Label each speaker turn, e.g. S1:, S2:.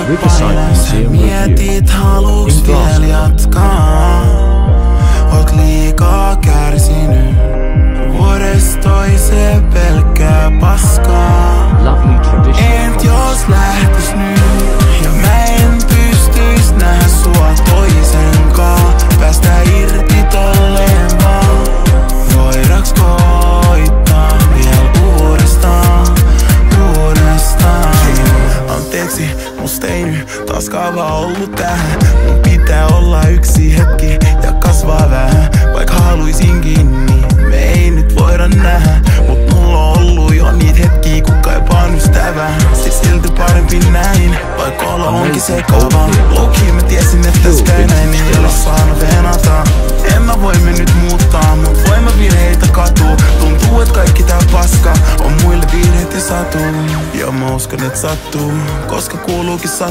S1: Sä mietit, haluuks viel jatkaa. Oot liikaa kärsinyt. Vuodesta toiseen pelkkää paskaa. Entä jos lähtis nyt? Ja mä en pystyis nähdä sua toisenkaan. Päästä irti tolleen vaan. Voidaks koittaa vielä uudestaan? Anteeksi, musta ei nyt taas kauan ollut tähän. Mun pitää olla yksi hetki ja kasvaa vähän. Vaik haluisinkin, niin me ei nyt voida nähdä. Mut mulla on ollut jo niitä hetkiä, kun kaipaan ystävää. Se silti parempi näin, vaik olo onkin sekavaa. Low-key mä tiesin, että täs käy näin, niin ei ole saanut venata. En mä voi me nyt muuttaa, mut voi mä virheitä katuu. Tuntuu, et kaikki tää paska on muille virheet ja satu. Ja mä uskon, et sattuu, koska kuuluukin sattua.